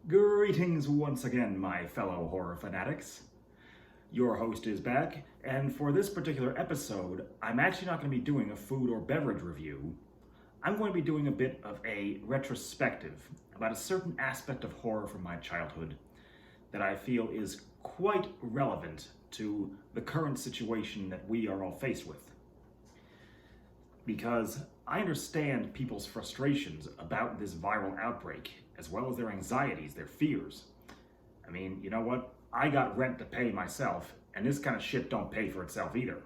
Greetings once again, my fellow horror fanatics. Your host is back, and for this particular episode, I'm actually not going to be doing a food or beverage review. I'm going to be doing a bit of a retrospective about a certain aspect of horror from my childhood that I feel is quite relevant to the current situation that we are all faced with. Because I understand people's frustrations about this viral outbreak, as well as their anxieties, their fears. I mean, you know what? I got rent to pay myself, and this kind of shit don't pay for itself either.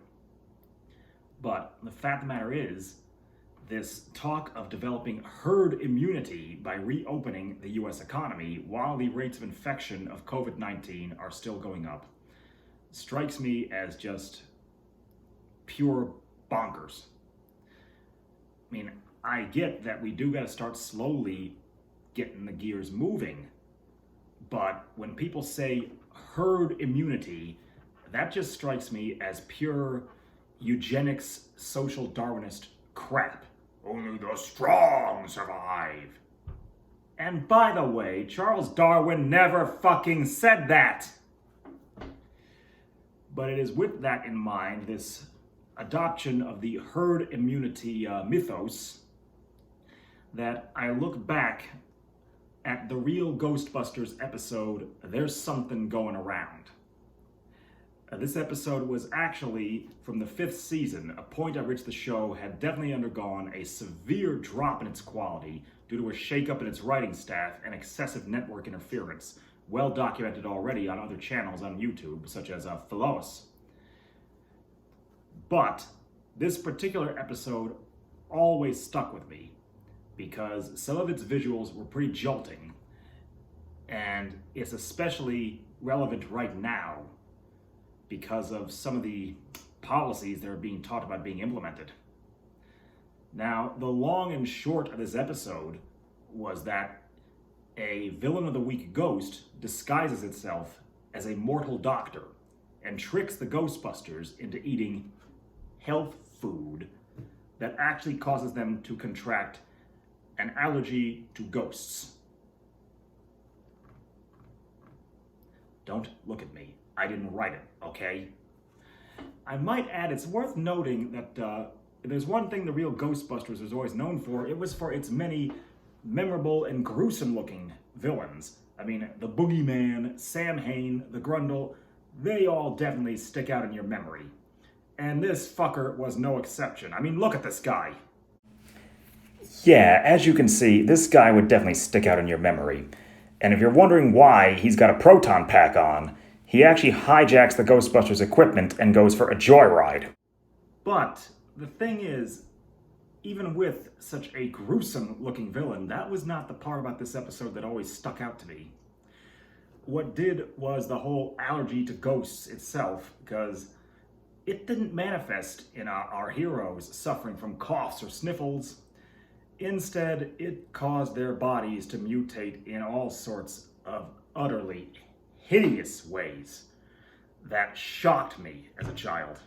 But the fact of the matter is, this talk of developing herd immunity by reopening the US economy while the rates of infection of COVID-19 are still going up strikes me as just pure bonkers. I mean, I get that we do got to start slowly getting the gears moving, but when people say herd immunity, that just strikes me as pure eugenics, social Darwinist crap. Only the strong survive. And by the way, Charles Darwin never fucking said that. But it is with that in mind, this adoption of the herd immunity mythos, that I look back at the Real Ghostbusters episode, There's Something Going Around. This episode was actually from the 5th season, a point at which the show had definitely undergone a severe drop in its quality due to a shakeup in its writing staff and excessive network interference, well documented already on other channels on YouTube, such as Philoas. But this particular episode always stuck with me because some of its visuals were pretty jolting, and it's especially relevant right now because of some of the policies that are being talked about being implemented. Now, the long and short of this episode was that a villain of the week ghost disguises itself as a mortal doctor and tricks the Ghostbusters into eating health food that actually causes them to contract an allergy to ghosts. Don't look at me. I didn't write it, okay? I might add, it's worth noting that if there's one thing the Real Ghostbusters was always known for, it was for its many memorable and gruesome-looking villains. I mean, the Boogeyman, Sam Hain, the Grundle, they all definitely stick out in your memory. And this fucker was no exception. I mean, look at this guy. Yeah, as you can see, this guy would definitely stick out in your memory. And if you're wondering why he's got a proton pack on, he actually hijacks the Ghostbusters equipment and goes for a joyride. But the thing is, even with such a gruesome-looking villain, that was not the part about this episode that always stuck out to me. What did was the whole allergy to ghosts itself, because it didn't manifest in our heroes suffering from coughs or sniffles. Instead, it caused their bodies to mutate in all sorts of utterly hideous ways that shocked me as a child.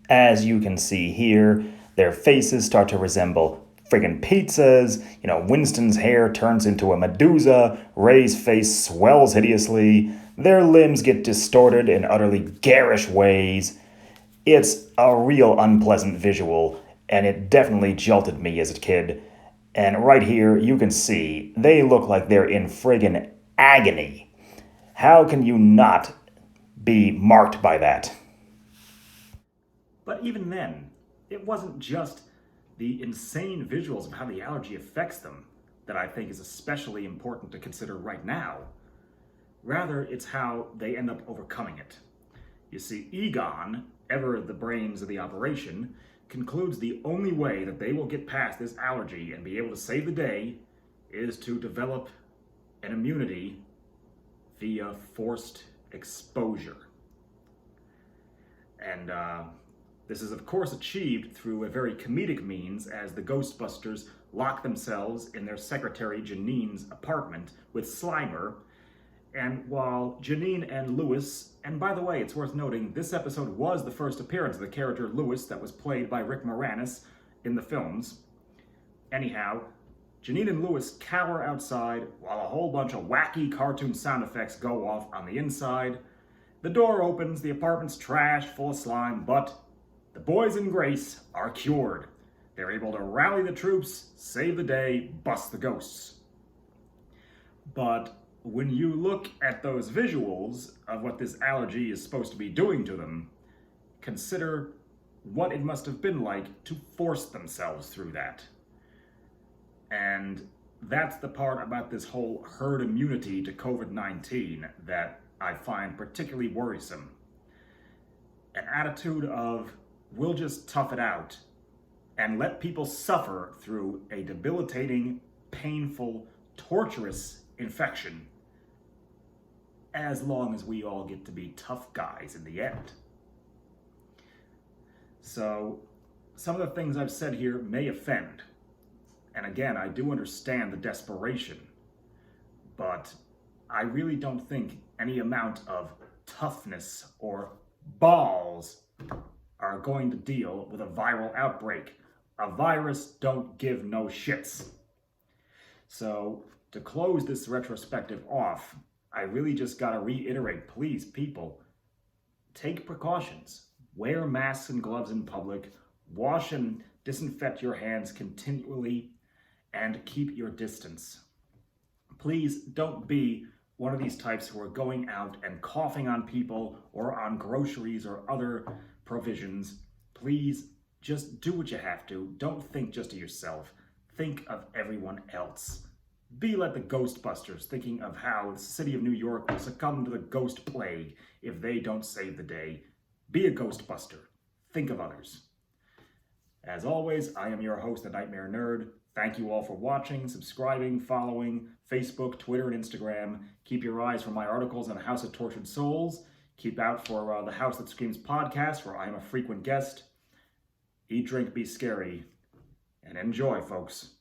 As you can see here, their faces start to resemble friggin' pizzas. You know, Winston's hair turns into a Medusa, Ray's face swells hideously, their limbs get distorted in utterly garish ways. It's a real unpleasant visual, and it definitely jolted me as a kid. And right here, you can see, they look like they're in friggin' agony. How can you not be marked by that? But even then, it wasn't just the insane visuals of how the allergy affects them that I think is especially important to consider right now. Rather, it's how they end up overcoming it. You see, Egon, ever the brains of the operation, concludes the only way that they will get past this allergy and be able to save the day is to develop an immunity via forced exposure. And this is of course achieved through a very comedic means as the Ghostbusters lock themselves in their secretary Janine's apartment with Slimer. And while Janine and Lewis, and by the way, it's worth noting, this episode was the first appearance of the character Lewis that was played by Rick Moranis in the films. Anyhow, Janine and Louis cower outside while a whole bunch of wacky cartoon sound effects go off on the inside. The door opens, the apartment's trashed, full of slime, but the boys and Grace are cured. They're able to rally the troops, save the day, bust the ghosts. But when you look at those visuals of what this allergy is supposed to be doing to them, consider what it must have been like to force themselves through that. And that's the part about this whole herd immunity to COVID-19 that I find particularly worrisome. An attitude of, we'll just tough it out and let people suffer through a debilitating, painful, torturous infection, as long as we all get to be tough guys in the end. So, some of the things I've said here may offend. And again, I do understand the desperation, but I really don't think any amount of toughness or balls are going to deal with a viral outbreak. A virus don't give no shits. So, to close this retrospective off, I really just gotta reiterate, please, people, take precautions. Wear masks and gloves in public, wash and disinfect your hands continually, and keep your distance. Please don't be one of these types who are going out and coughing on people or on groceries or other provisions. Please just do what you have to. Don't think just of yourself. Think of everyone else. Be like the Ghostbusters, thinking of how the city of New York will succumb to the ghost plague if they don't save the day. Be a Ghostbuster. Think of others. As always, I am your host, the Nightmare Nerd. Thank you all for watching, subscribing, following Facebook, Twitter, and Instagram. Keep your eyes for my articles on House of Tortured Souls. Keep out for the House That Screams podcast, where I am a frequent guest. Eat, drink, be scary, and enjoy, folks.